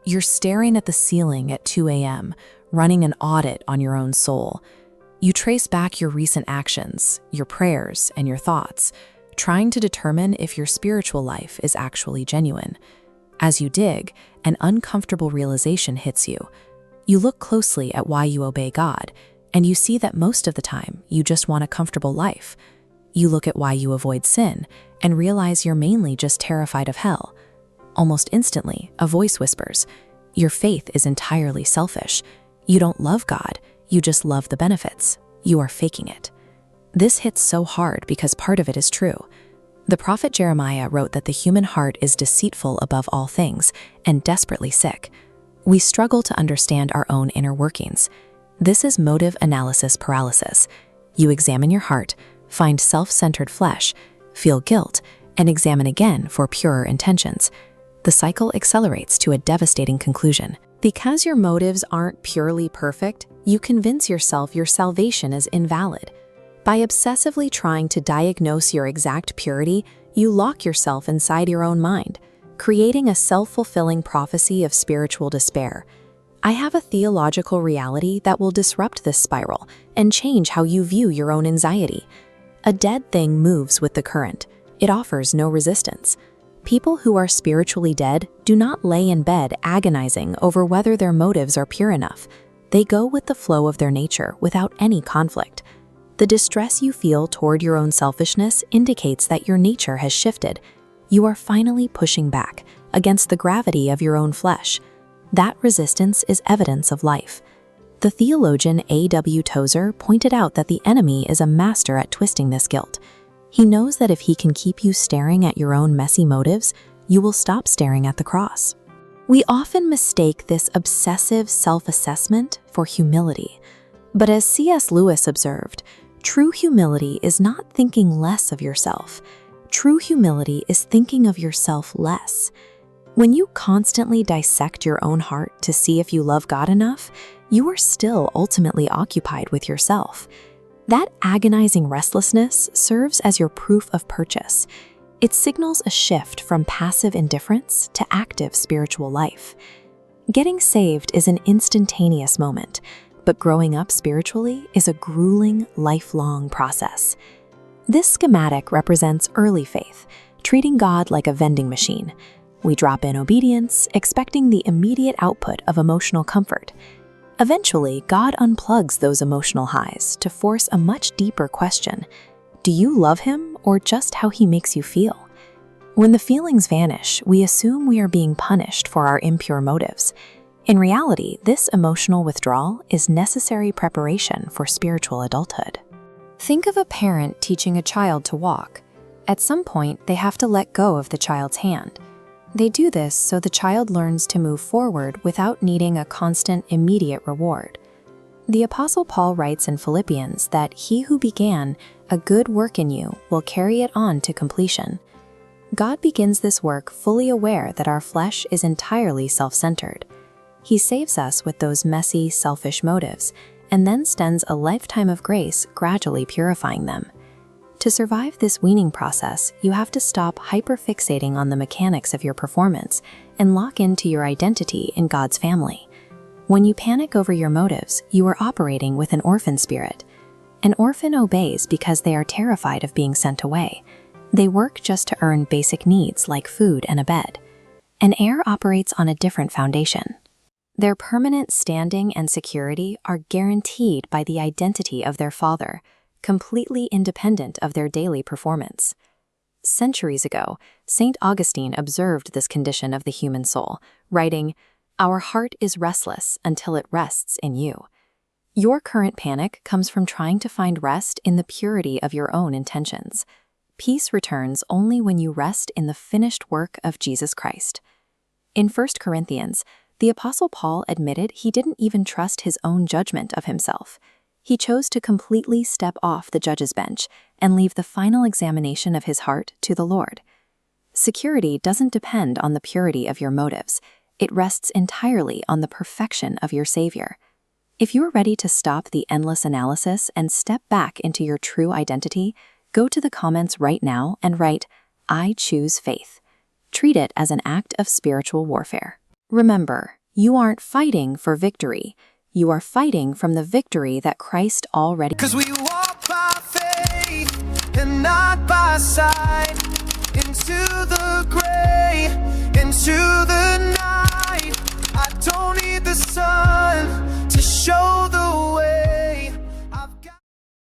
You're staring at the ceiling at 2 a.m., running an audit on your own soul. You trace back your recent actions, your prayers, and your thoughts, trying to determine if your spiritual life is actually genuine. As you dig, an uncomfortable realization hits you. You look closely at why you obey God, and you see that most of the time you just want a comfortable life. You look at why you avoid sin, and realize you're mainly just terrified of hell. Almost instantly, a voice whispers, "Your faith is entirely selfish. You don't love God, you just love the benefits. You are faking it." This hits so hard because part of it is true. The prophet Jeremiah wrote that the human heart is deceitful above all things and desperately sick. We struggle to understand our own inner workings. This is motive analysis paralysis. You examine your heart, find self-centered flesh, feel guilt, and examine again for purer intentions. The cycle accelerates to a devastating conclusion. Because your motives aren't purely perfect, you convince yourself your salvation is invalid. By obsessively trying to diagnose your exact purity, you lock yourself inside your own mind, creating a self-fulfilling prophecy of spiritual despair. I have a theological reality that will disrupt this spiral and change how you view your own anxiety. A dead thing moves with the current. It offers no resistance. People who are spiritually dead do not lay in bed agonizing over whether their motives are pure enough. They go with the flow of their nature without any conflict. The distress you feel toward your own selfishness indicates that your nature has shifted. You are finally pushing back against the gravity of your own flesh. That resistance is evidence of life. The theologian A.W. Tozer pointed out that the enemy is a master at twisting this guilt. He knows that if he can keep you staring at your own messy motives, you will stop staring at the cross. We often mistake this obsessive self-assessment for humility. But as C.S. Lewis observed, true humility is not thinking less of yourself. True humility is thinking of yourself less. When you constantly dissect your own heart to see if you love God enough, you are still ultimately occupied with yourself. That agonizing restlessness serves as your proof of purchase. It signals a shift from passive indifference to active spiritual life. Getting saved is an instantaneous moment, but growing up spiritually is a grueling, lifelong process. This schematic represents early faith, treating God like a vending machine. We drop in obedience, expecting the immediate output of emotional comfort. Eventually, God unplugs those emotional highs to force a much deeper question. Do you love Him or just how He makes you feel? When the feelings vanish, we assume we are being punished for our impure motives. In reality, this emotional withdrawal is necessary preparation for spiritual adulthood. Think of a parent teaching a child to walk. At some point, they have to let go of the child's hand. They do this so the child learns to move forward without needing a constant, immediate reward. The Apostle Paul writes in Philippians that he who began a good work in you will carry it on to completion. God begins this work fully aware that our flesh is entirely self-centered. He saves us with those messy, selfish motives, and then spends a lifetime of grace gradually purifying them. To survive this weaning process, you have to stop hyperfixating on the mechanics of your performance and lock into your identity in God's family. When you panic over your motives, you are operating with an orphan spirit. An orphan obeys because they are terrified of being sent away. They work just to earn basic needs like food and a bed. An heir operates on a different foundation. Their permanent standing and security are guaranteed by the identity of their father, completely independent of their daily performance. Centuries ago, St. Augustine observed this condition of the human soul, writing, "Our heart is restless until it rests in you." Your current panic comes from trying to find rest in the purity of your own intentions. Peace returns only when you rest in the finished work of Jesus Christ. In 1 Corinthians, the Apostle Paul admitted he didn't even trust his own judgment of himself. He chose to completely step off the judge's bench and leave the final examination of his heart to the Lord. Security doesn't depend on the purity of your motives. It rests entirely on the perfection of your Savior. If you're ready to stop the endless analysis and step back into your true identity, go to the comments right now and write, "I choose faith." Treat it as an act of spiritual warfare. Remember, you aren't fighting for victory. You are fighting from the victory that Christ already. 'Cause we walk by faith and not by sight, into the gray, into the night. I don't need the sun.